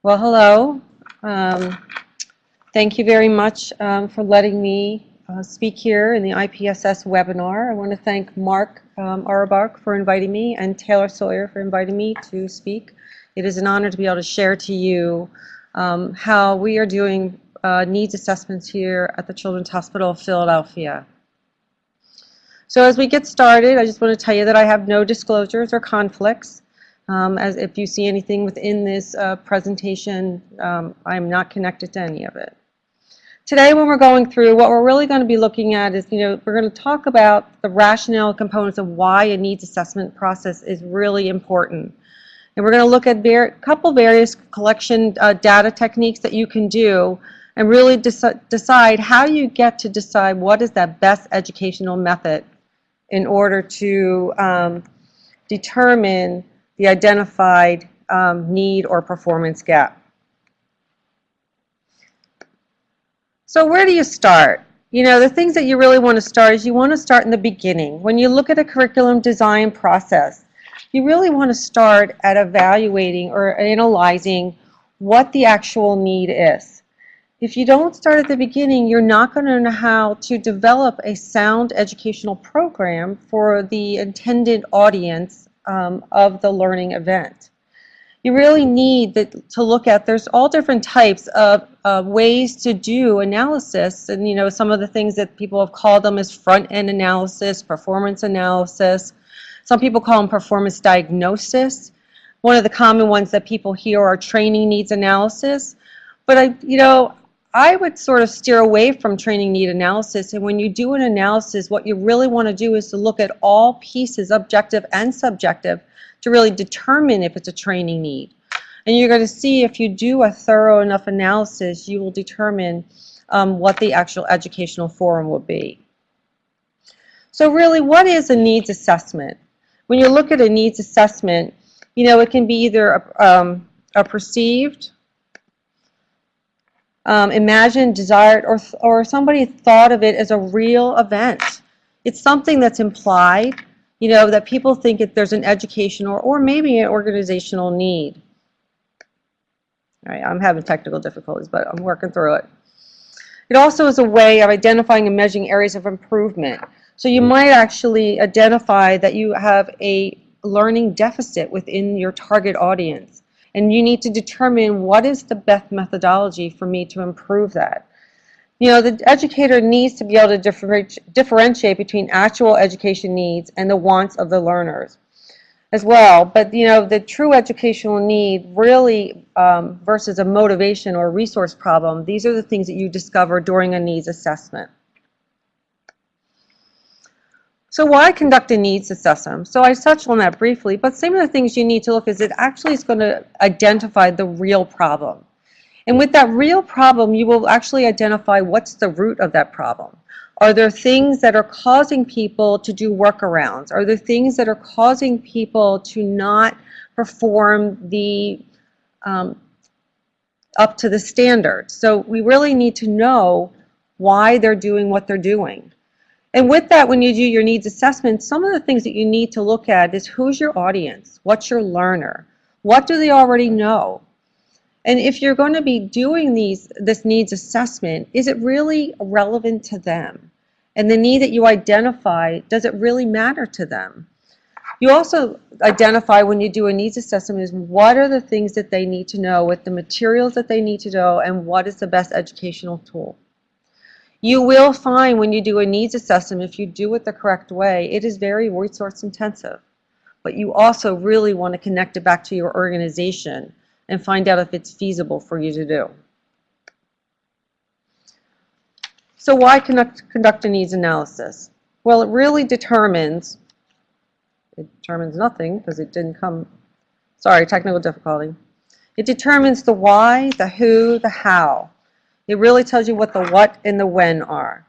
Well, hello. Thank you very much for letting me speak here in the IPSS webinar. I want to thank Mark Auerbach for inviting me and Taylor Sawyer for inviting me to speak. It is an honor to be able to share to you how we are doing needs assessments here at the Children's Hospital of Philadelphia. So as we get started, I just want to tell you that I have no disclosures or conflicts. As if you see anything within this presentation, I'm not connected to any of it. Today when we're going through, what we're really going to be looking at is, we're going to talk about the rationale components of why a needs assessment process is really important. And we're going to look at a couple various collection data techniques that you can do and really decide how you get to decide what is that best educational method in order to determine the identified need or performance gap. So where do you start? The things that you really want to start is you want to start in the beginning. When you look at a curriculum design process, you really want to start at evaluating or analyzing what the actual need is. If you don't start at the beginning, you're not going to know how to develop a sound educational program for the intended audience of the learning event. You really need to look at, there's all different types of ways to do analysis, and some of the things that people have called them is front-end analysis, performance analysis. Some people call them performance diagnosis. One of the common ones that people hear are training needs analysis. But I would sort of steer away from training need analysis, and when you do an analysis, what you really want to do is to look at all pieces, objective and subjective, to really determine if it's a training need. And you're going to see if you do a thorough enough analysis, you will determine what the actual educational forum will be. So really, what is a needs assessment? When you look at a needs assessment, it can be either a perceived, imagined, desired, or somebody thought of it as a real event. It's something that's implied, that people think that there's an educational or maybe an organizational need. All right, I'm having technical difficulties, but I'm working through it. It also is a way of identifying and measuring areas of improvement. So you might actually identify that you have a learning deficit within your target audience, and you need to determine what is the best methodology for me to improve that. The educator needs to be able to differentiate between actual education needs and the wants of the learners as well. But the true educational need really versus a motivation or resource problem, these are the things that you discover during a needs assessment. So why conduct a needs assessment? So I touched on that briefly, but some of the things you need to look is it actually is going to identify the real problem. And with that real problem, you will actually identify what's the root of that problem. Are there things that are causing people to do workarounds? Are there things that are causing people to not perform the up to the standard? So we really need to know why they're doing what they're doing. And with that, when you do your needs assessment, some of the things that you need to look at is who's your audience? What's your learner? What do they already know? And if you're going to be doing this needs assessment, is it really relevant to them? And the need that you identify, does it really matter to them? You also identify when you do a needs assessment is what are the things that they need to know, with the materials that they need to know, and what is the best educational tool. You will find when you do a needs assessment, if you do it the correct way, it is very resource intensive. But you also really want to connect it back to your organization and find out if it's feasible for you to do. So why conduct a needs analysis? Well, it really determines nothing because it didn't come, sorry, technical difficulty. It determines the why, the who, the how. It really tells you what the what and the when are.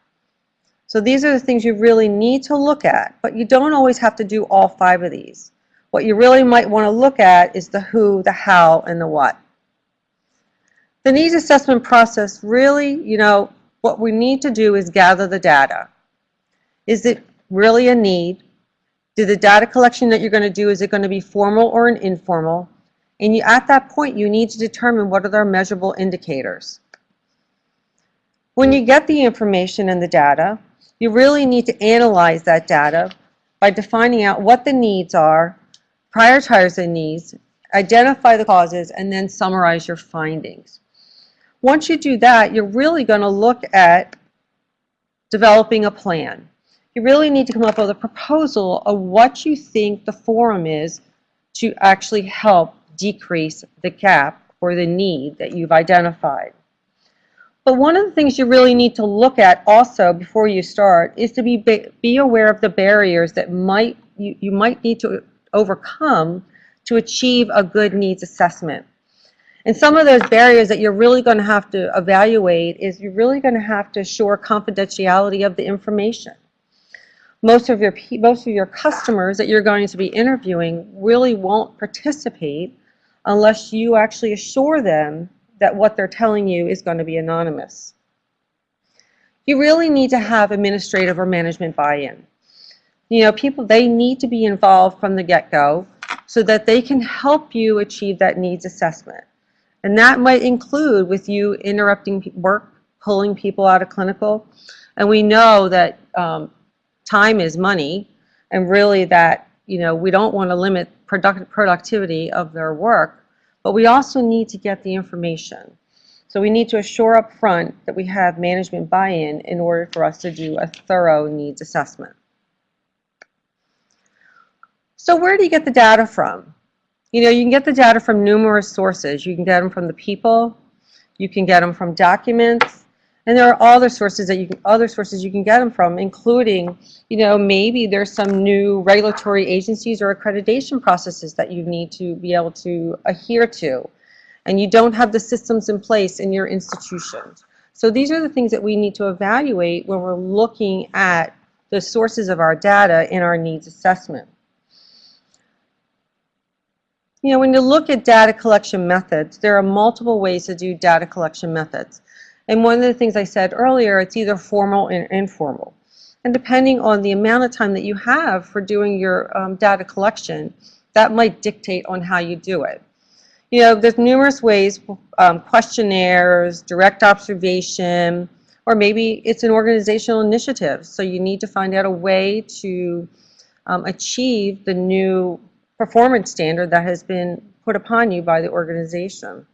So these are the things you really need to look at, but you don't always have to do all 5 of these. What you really might want to look at is the who, the how, and the what. The needs assessment process really, what we need to do is gather the data. Is it really a need? Do the data collection that you're going to do, is it going to be formal or an informal? And at that point, you need to determine what are their measurable indicators. When you get the information and the data, you really need to analyze that data by defining out what the needs are, prioritize the needs, identify the causes, and then summarize your findings. Once you do that, you're really going to look at developing a plan. You really need to come up with a proposal of what you think the forum is to actually help decrease the gap or the need that you've identified. But one of the things you really need to look at also before you start is to be aware of the barriers that you might need to overcome to achieve a good needs assessment. And some of those barriers that you're really going to have to evaluate is you're really going to have to assure confidentiality of the information. Most of your customers that you're going to be interviewing really won't participate unless you actually assure them that what they're telling you is going to be anonymous. You really need to have administrative or management buy-in. You know, people, they need to be involved from the get-go so that they can help you achieve that needs assessment. And that might include with you interrupting work, pulling people out of clinical. And we know that time is money, and really that, you know, we don't want to limit productivity of their work, but we also need to get the information. So we need to assure up front that we have management buy-in in order for us to do a thorough needs assessment. So where do you get the data from? You know, you can get the data from numerous sources. You can get them from the people, you can get them from documents, and there are other sources you can get them from, including, you know, maybe there's some new regulatory agencies or accreditation processes that you need to be able to adhere to, and you don't have the systems in place in your institutions. So these are the things that we need to evaluate when we're looking at the sources of our data in our needs assessment. You know, when you look at data collection methods, there are multiple ways to do data collection methods. And one of the things I said earlier, it's either formal or informal. And depending on the amount of time that you have for doing your data collection, that might dictate on how you do it. You know, there's numerous ways, questionnaires, direct observation, or maybe it's an organizational initiative. So you need to find out a way to achieve the new performance standard that has been put upon you by the organization.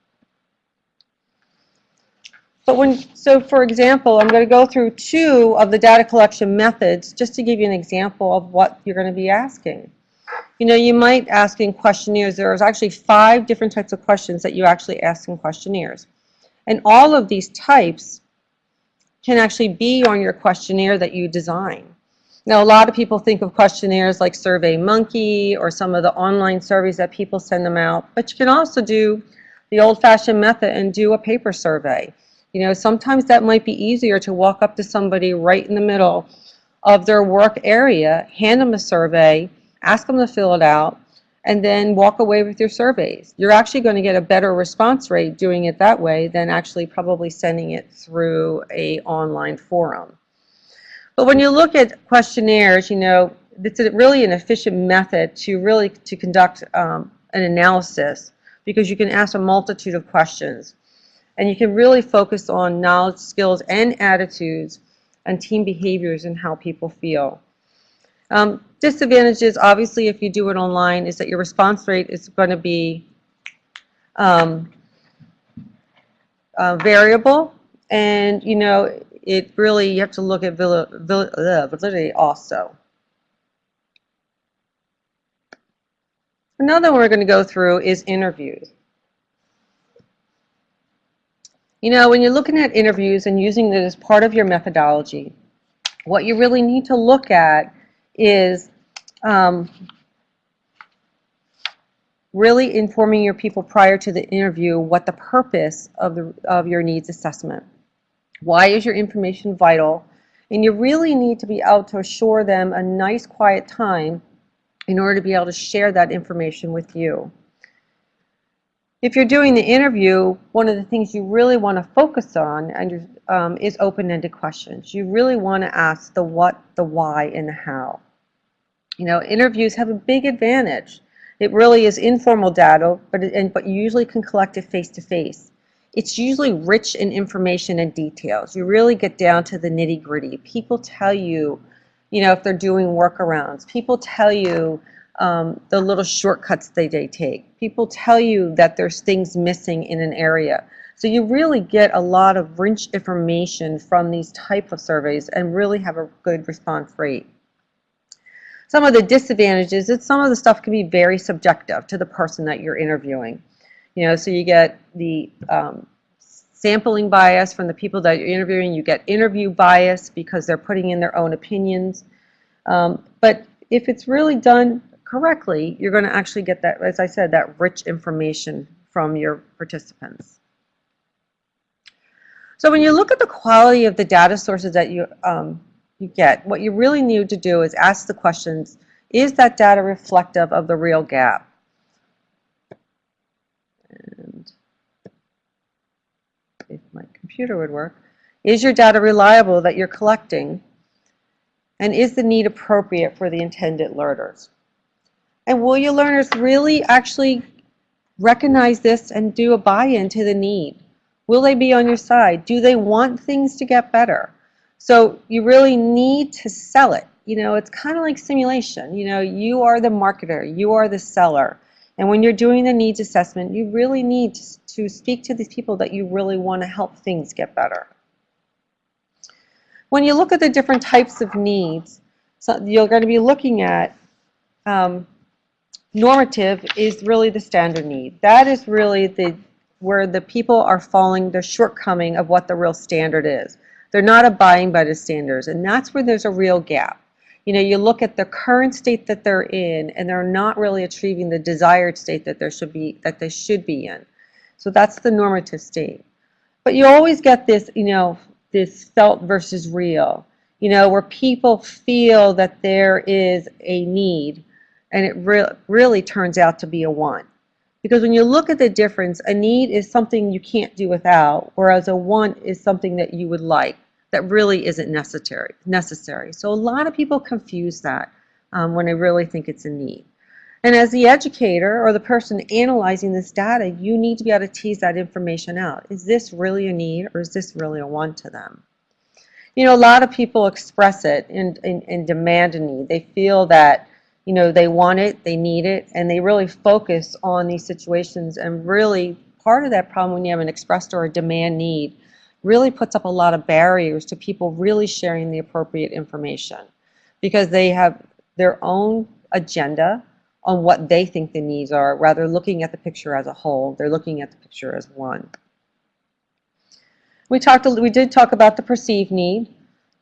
But so for example, I'm going to go through 2 of the data collection methods just to give you an example of what you're going to be asking. You know, you might ask in questionnaires, there's actually 5 different types of questions that you actually ask in questionnaires. And all of these types can actually be on your questionnaire that you design. Now, a lot of people think of questionnaires like SurveyMonkey or some of the online surveys that people send them out, but you can also do the old-fashioned method and do a paper survey. You know, sometimes that might be easier to walk up to somebody right in the middle of their work area, hand them a survey, ask them to fill it out, and then walk away with your surveys. You're actually going to get a better response rate doing it that way than actually probably sending it through an online forum. But when you look at questionnaires, you know, it's really an efficient method to conduct an analysis, because you can ask a multitude of questions. And you can really focus on knowledge, skills, and attitudes, and team behaviors and how people feel. Disadvantages, obviously, if you do it online, is that your response rate is going to be variable, and you know, it really, you have to look at validity also. Another one we're going to go through is interviews. You know, when you're looking at interviews and using it as part of your methodology, what you really need to look at is really informing your people prior to the interview what the purpose of your needs assessment. Why is your information vital? And you really need to be able to assure them a nice quiet time in order to be able to share that information with you. If you're doing the interview, one of the things you really want to focus on is open-ended questions. You really want to ask the what, the why, and the how. You know, interviews have a big advantage. It really is informal data, but you usually can collect it face to face. It's usually rich in information and details. You really get down to the nitty gritty. People tell you, if they're doing workarounds. People tell you the little shortcuts they take. People tell you that there's things missing in an area. So you really get a lot of rich information from these type of surveys and really have a good response rate. Some of the disadvantages is some of the stuff can be very subjective to the person that you're interviewing. So you get the sampling bias from the people that you're interviewing. You get interview bias because they're putting in their own opinions. But if it's really done correctly, you're going to actually get that, as I said, that rich information from your participants. So when you look at the quality of the data sources that you get, what you really need to do is ask the questions, is that data reflective of the real gap? And if my computer would work, is your data reliable that you're collecting? And is the need appropriate for the intended learners? And will your learners really actually recognize this and do a buy-in to the need? Will they be on your side? Do they want things to get better? So you really need to sell it. It's kind of like simulation. You are the marketer, you are the seller. And when you're doing the needs assessment, you really need to speak to these people that you really want to help things get better. When you look at the different types of needs, so you're going to be looking at normative is really the standard need. That is really where the people are falling the shortcoming of what the real standard is. They're not abiding by the standards, and that's where there's a real gap. You look at the current state that they're in, and they're not really achieving the desired state that they should be in. So that's the normative state. But you always get this, this felt versus real, where people feel that there is a need, and it really turns out to be a want. Because when you look at the difference, a need is something you can't do without, whereas a want is something that you would like, that really isn't necessary. So a lot of people confuse that when they really think it's a need. And as the educator or the person analyzing this data, you need to be able to tease that information out. Is this really a need, or is this really a want to them? A lot of people express it and demand a need. They feel that they want it, they need it, and they really focus on these situations. And really, part of that problem when you have an expressed or a demand need really puts up a lot of barriers to people really sharing the appropriate information, because they have their own agenda on what they think the needs are, rather looking at the picture as a whole. They're looking at the picture as one. We did talk about the perceived need,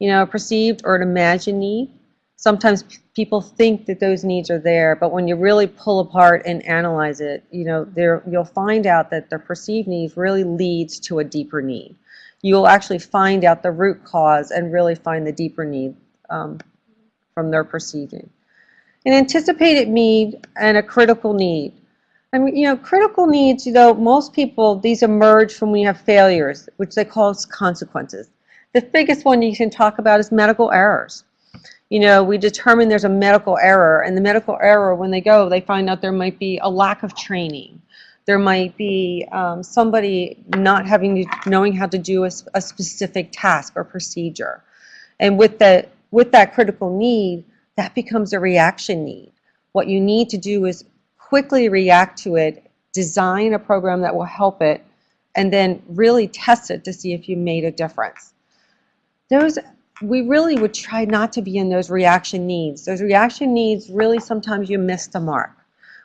perceived or an imagined need. Sometimes people think that those needs are there, but when you really pull apart and analyze it, you'll find out that the perceived needs really leads to a deeper need. You'll actually find out the root cause and really find the deeper need from their perceiving. An anticipated need and a critical need. Critical needs, most people, these emerge from when you have failures, which they call consequences. The biggest one you can talk about is medical errors. We determine there's a medical error, and the medical error, when they find out there might be a lack of training. There might be somebody not knowing how to do a specific task or procedure. And with that critical need, that becomes a reaction need. What you need to do is quickly react to it, design a program that will help it, and then really test it to see if you made a difference. We really would try not to be in those reaction needs. Those reaction needs, really sometimes you miss the mark.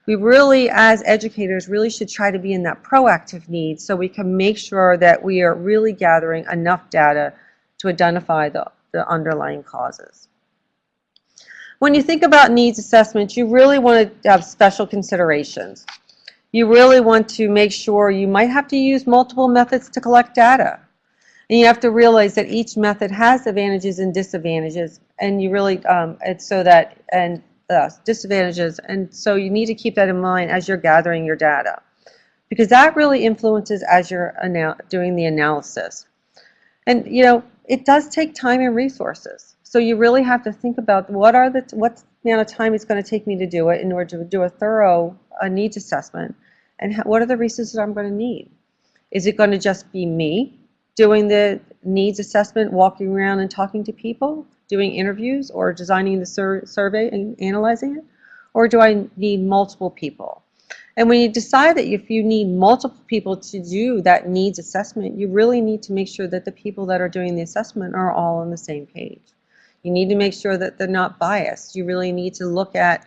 We really, as educators, really should try to be in that proactive need so we can make sure that we are really gathering enough data to identify the underlying causes. When you think about needs assessment, you really want to have special considerations. You really want to make sure you might have to use multiple methods to collect data. And you have to realize that each method has advantages and disadvantages, and you really, disadvantages, and so you need to keep that in mind as you're gathering your data, because that really influences as you're doing the analysis. And it does take time and resources, so you really have to think about what's amount of time it's going to take me to do it in order to do a thorough needs assessment, and what are the resources I'm going to need? Is it going to just be me doing the needs assessment, walking around and talking to people, doing interviews, or designing the survey and analyzing it? Or do I need multiple people? And when you decide that if you need multiple people to do that needs assessment, you really need to make sure that the people that are doing the assessment are all on the same page. You need to make sure that they're not biased. You really need to look at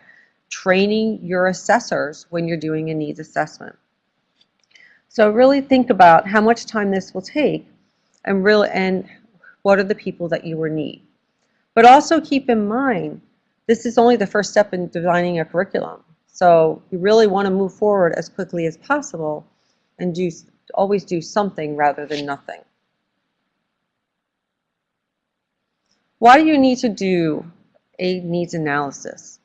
training your assessors when you're doing a needs assessment. So really think about how much time this will take, and what are the people that you will need. But also keep in mind, this is only the first step in designing a curriculum. So you really want to move forward as quickly as possible and always do something rather than nothing. Why do you need to do a needs analysis?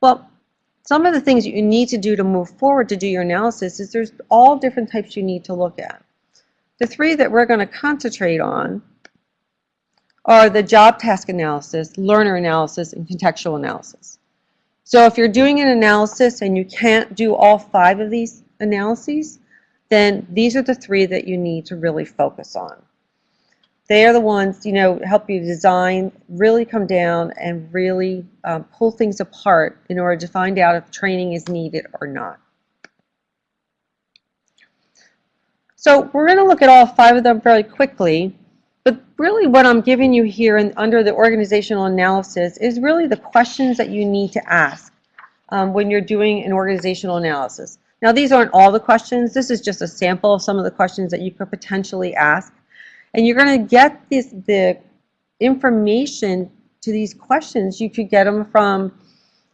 Well, some of the things you need to do to move forward to do your analysis is there's all different types you need to look at. The three that we're going to concentrate on are the job task analysis, learner analysis, and contextual analysis. So if you're doing an analysis and you can't do all 5 of these analyses, then these are the 3 that you need to really focus on. They are the ones, help you design, really come down and really pull things apart in order to find out if training is needed or not. So we're going to look at all 5 of them very quickly, but really what I'm giving you here under the organizational analysis is really the questions that you need to ask when you're doing an organizational analysis. Now these aren't all the questions, this is just a sample of some of the questions that you could potentially ask. And you're going to get the information to these questions. You could get them from,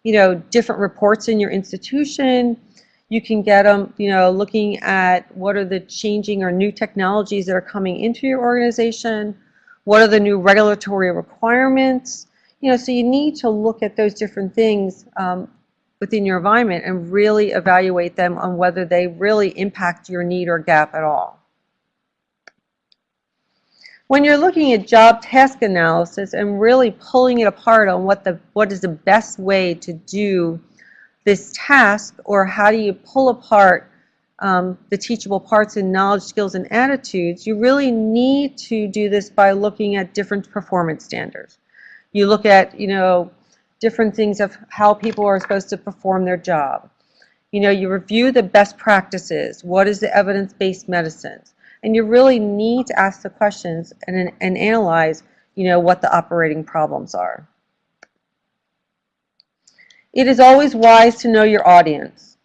different reports in your institution. You can get them, looking at what are the changing or new technologies that are coming into your organization. What are the new regulatory requirements? So you need to look at those different things within your environment and really evaluate them on whether they really impact your need or gap at all. When you're looking at job task analysis and really pulling it apart on what is the best way to do this task, or how do you pull apart the teachable parts in knowledge, skills, and attitudes, you really need to do this by looking at different performance standards. You look at, different things of how people are supposed to perform their job. You review the best practices. What is the evidence-based medicine? And you really need to ask the questions and analyze, what the operating problems are. It is always wise to know your audience.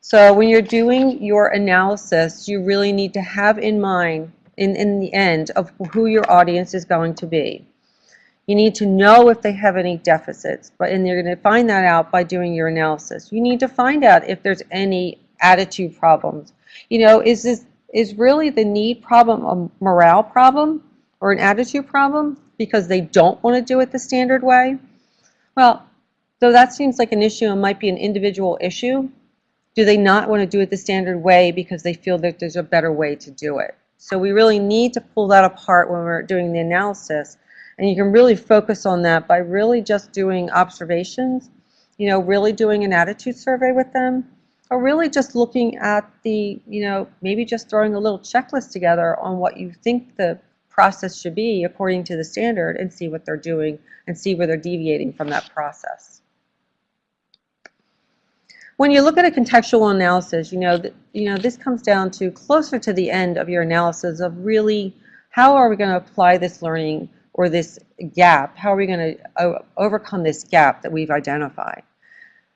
So when you're doing your analysis, you really need to have in mind, in the end, of who your audience is going to be. You need to know if they have any deficits, and you're going to find that out by doing your analysis. You need to find out if there's any attitude problems. Is really the need problem a morale problem or an attitude problem because they don't want to do it the standard way? Well, though that seems like an issue and might be an individual issue, do they not want to do it the standard way because they feel that there's a better way to do it? So we really need to pull that apart when we're doing the analysis, and you can really focus on that by really just doing observations, really doing an attitude survey with them, or really just looking at the, maybe just throwing a little checklist together on what you think the process should be according to the standard, and see what they're doing and see where they're deviating from that process. When you look at a contextual analysis, this comes down to closer to the end of your analysis of really how are we going to apply this learning or this gap? How are we going to overcome this gap that we've identified?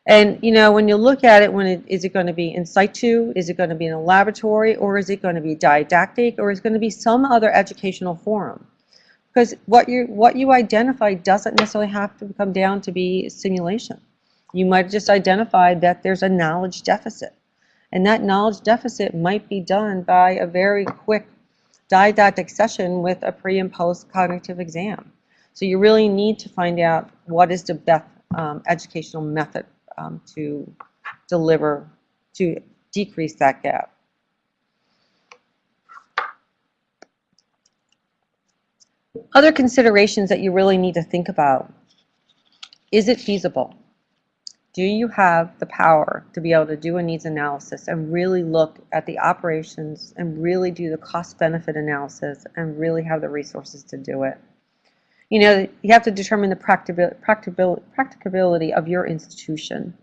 And when you look at it, is it going to be in situ, is it going to be in a laboratory, or is it going to be didactic, or is it going to be some other educational forum? Because what you identify doesn't necessarily have to come down to be simulation. You might just identify that there's a knowledge deficit, and that knowledge deficit might be done by a very quick didactic session with a pre and post cognitive exam. So you really need to find out what is the best educational method to decrease that gap. Other considerations that you really need to think about: is it feasible? Do you have the power to be able to do a needs analysis and really look at the operations and really do the cost-benefit analysis and really have the resources to do it? You know, you have to determine the practicability of your institution.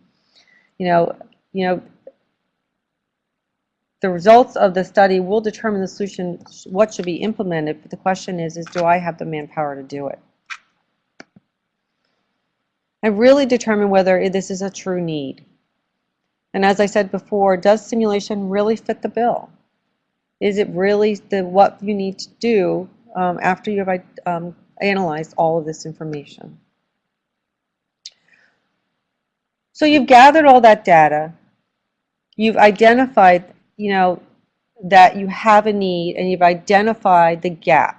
You know, the results of the study will determine the solution, what should be implemented, but the question is do I have the manpower to do it? And really determine whether this is a true need. And as I said before, does simulation really fit the bill? Is it really what you need to do after you've analyzed all of this information? So you've gathered all that data. You've identified, that you have a need, and you've identified the gap.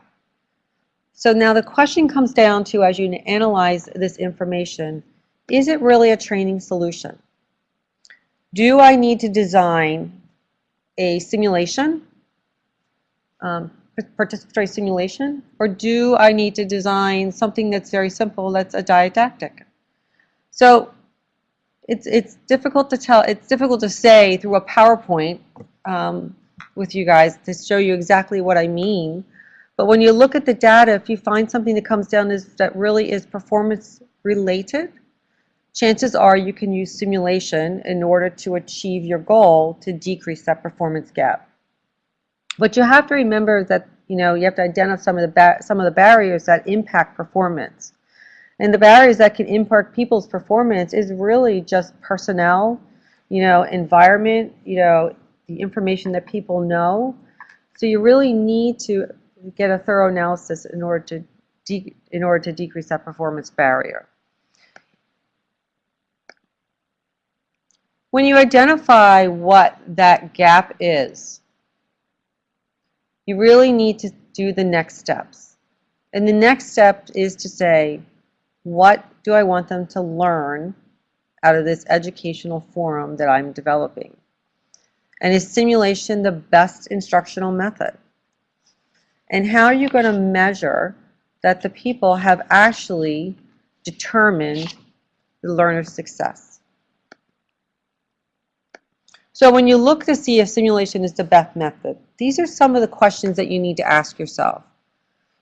So now the question comes down to, as you analyze this information, is it really a training solution? Do I need to design a simulation, participatory simulation, or do I need to design something that's very simple, that's a didactic? So it's difficult to tell, it's difficult to say through a PowerPoint with you guys to show you exactly what I mean. But when you look at the data, if you find something that comes down that really is performance related, chances are you can use simulation in order to achieve your goal to decrease that performance gap. But you have to remember that you have to identify some of the barriers that impact performance. And the barriers that can impact people's performance is really just personnel, environment, the information that people know. So you really need to get a thorough analysis in order to decrease that performance barrier. When you identify what that gap is, you really need to do the next steps. And the next step is to say, what do I want them to learn out of this educational forum that I'm developing? And is simulation the best instructional method? And how are you going to measure that the people have actually determined the learner's success? So when you look to see if simulation is the best method, these are some of the questions that you need to ask yourself.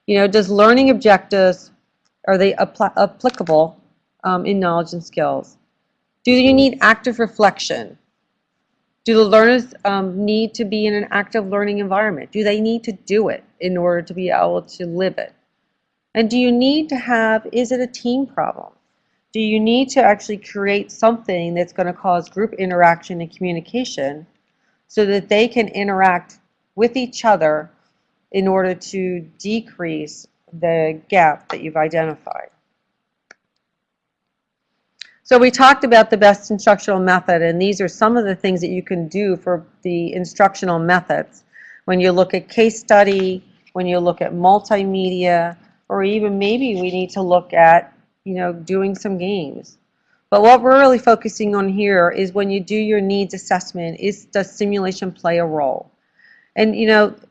Does learning objectives, are they applicable in knowledge and skills? Do you need active reflection? Do the learners need to be in an active learning environment? Do they need to do it in order to be able to live it? And do you need to have, is it a team problem? Do you need to actually create something that's going to cause group interaction and communication so that they can interact with each other in order to decrease the gap that you've identified? So we talked about the best instructional method, and these are some of the things that you can do for the instructional methods. When you look at case study, when you look at multimedia, or even maybe we need to look at, doing some games. But what we're really focusing on here is when you do your needs assessment, does simulation play a role? And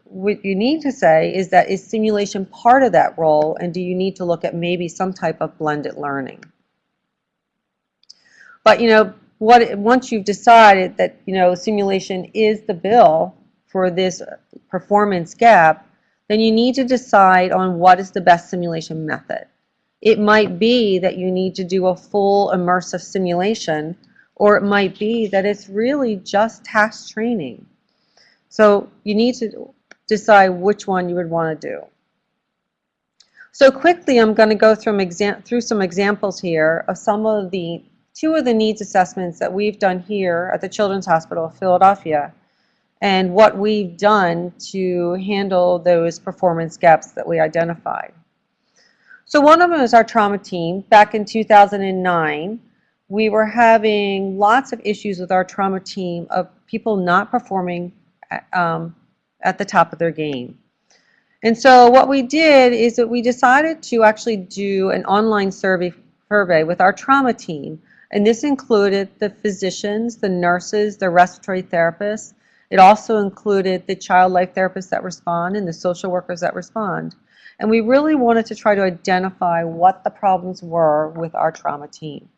what you need to say is that is simulation part of that role, and do you need to look at maybe some type of blended learning? But once you've decided that simulation is the bill for this performance gap, then you need to decide on what is the best simulation method. It might be that you need to do a full immersive simulation, or it might be that it's really just task training. So you need to decide which one you would want to do. So quickly, I'm going to go through some examples here of two of the needs assessments that we've done here at the Children's Hospital of Philadelphia, and what we've done to handle those performance gaps that we identified. So one of them is our trauma team. Back in 2009, we were having lots of issues with our trauma team of people not performing at the top of their game. And so what we did is that we decided to actually do an online survey with our trauma team. And this included the physicians, the nurses, the respiratory therapists. It also included the child life therapists that respond and the social workers that respond. And we really wanted to try to identify what the problems were with our trauma team.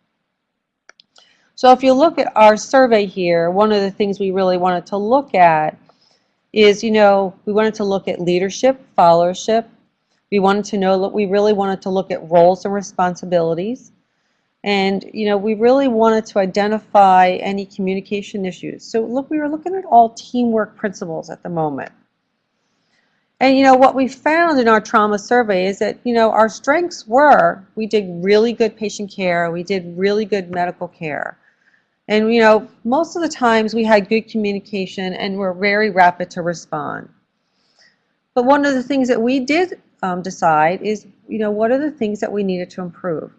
So if you look at our survey here, one of the things we really wanted to look at is, we wanted to look at leadership, followership. We really wanted to look at roles and responsibilities. And, we really wanted to identify any communication issues. So we were looking at all teamwork principles at the moment. And, what we found in our trauma survey is that, our strengths were, we did really good patient care, we did really good medical care. And, most of the times we had good communication and were very rapid to respond. But one of the things that we did decide is, what are the things that we needed to improve?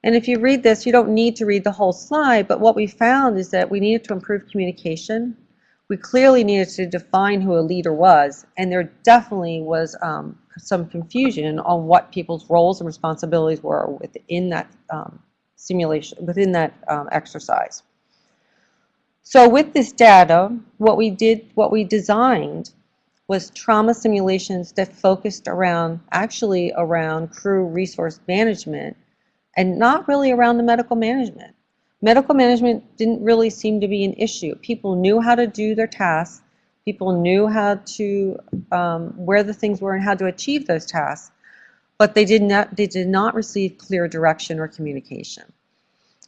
And if you read this, you don't need to read the whole slide, but what we found is that we needed to improve communication. We clearly needed to define who a leader was, and there definitely was some confusion on what people's roles and responsibilities were within that simulation, within that exercise. So with this data, what we designed was trauma simulations that focused around crew resource management and not really around the medical management. Medical management didn't really seem to be an issue. People knew how to do their tasks. People knew how to, where the things were and how to achieve those tasks, but they did not receive clear direction or communication.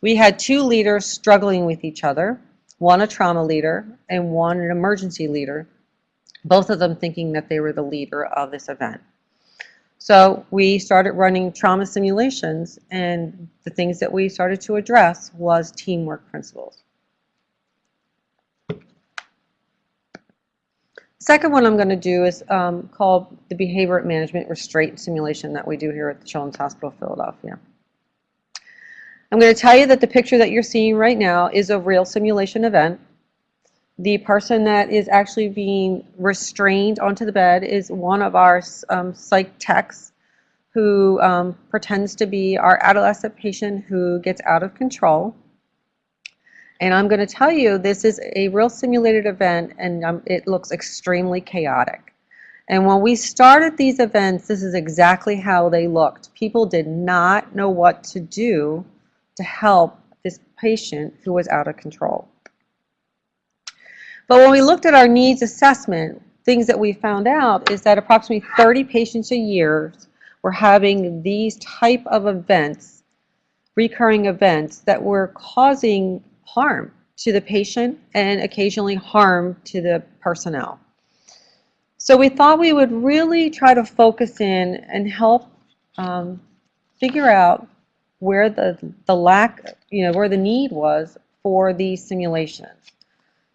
We had two leaders struggling with each other, one a trauma leader and one an emergency leader, both of them thinking that they were the leader of this event. So we started running trauma simulations, and the things that we started to address was teamwork principles. Second one I'm going to do is called the Behavior Management Restraint simulation that we do here at the Children's Hospital of Philadelphia. I'm going to tell you that the picture that you're seeing right now is a real simulation event. The person that is actually being restrained onto the bed is one of our psych techs who pretends to be our adolescent patient who gets out of control. And I'm going to tell you this is a real simulated event, and it looks extremely chaotic. And when we started these events, this is exactly how they looked. People did not know what to do to help this patient who was out of control. But when we looked at our needs assessment, things that we found out is that approximately 30 patients a year were having these type of events, recurring events, that were causing harm to the patient and occasionally harm to the personnel. So we thought we would really try to focus in and help figure out where the lack, where the need was for these simulations.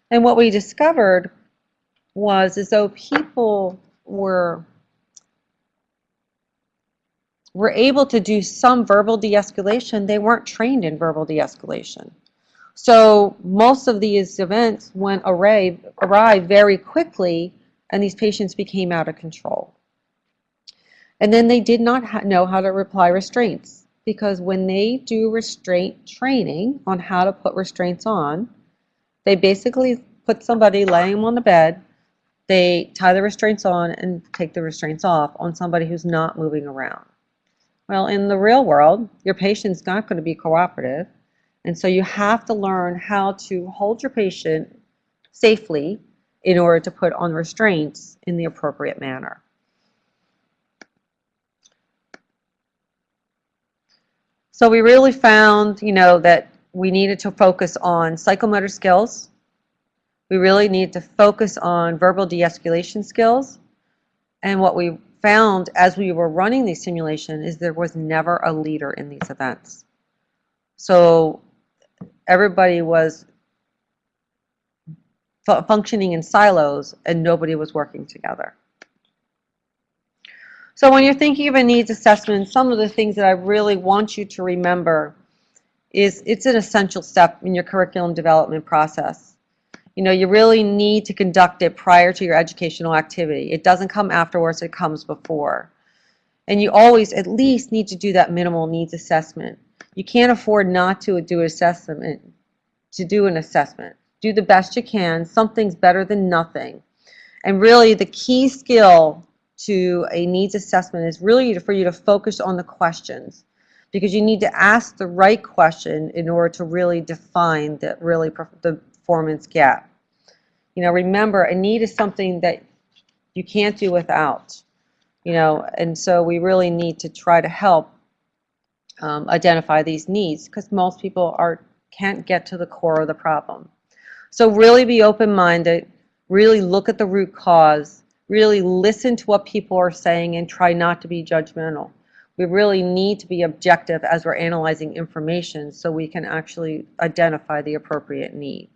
And what we discovered was, as though people were able to do some verbal de-escalation, they weren't trained in verbal de-escalation. So most of these events went awry very quickly, and these patients became out of control. And then they did not know how to apply restraints, because when they do restraint training on how to put restraints on, they basically put somebody, laying them on the bed, they tie the restraints on and take the restraints off on somebody who's not moving around. Well, in the real world, your patient's not going to be cooperative, and so you have to learn how to hold your patient safely in order to put on restraints in the appropriate manner. So we really found, that we needed to focus on psychomotor skills. We really needed to focus on verbal de-escalation skills. And what we found as we were running these simulations is there was never a leader in these events. So everybody was functioning in silos and nobody was working together. So when you're thinking of a needs assessment, some of the things that I really want you to remember is it's an essential step in your curriculum development process. You really need to conduct it prior to your educational activity. It doesn't come afterwards, it comes before. And you always at least need to do that minimal needs assessment. You can't afford not to do an assessment. Do the best you can. Something's better than nothing. And really the key skill to a needs assessment is really for you to focus on the questions. because you need to ask the right question in order to really define the performance gap. You know, remember, a need is something that you can't do without, you know, and so we really need to try to help identify these needs, because most people can't get to the core of the problem. So really be open-minded, really look at the root cause, really listen to what people are saying, and try not to be judgmental. We really need to be objective as we're analyzing information so we can actually identify the appropriate need.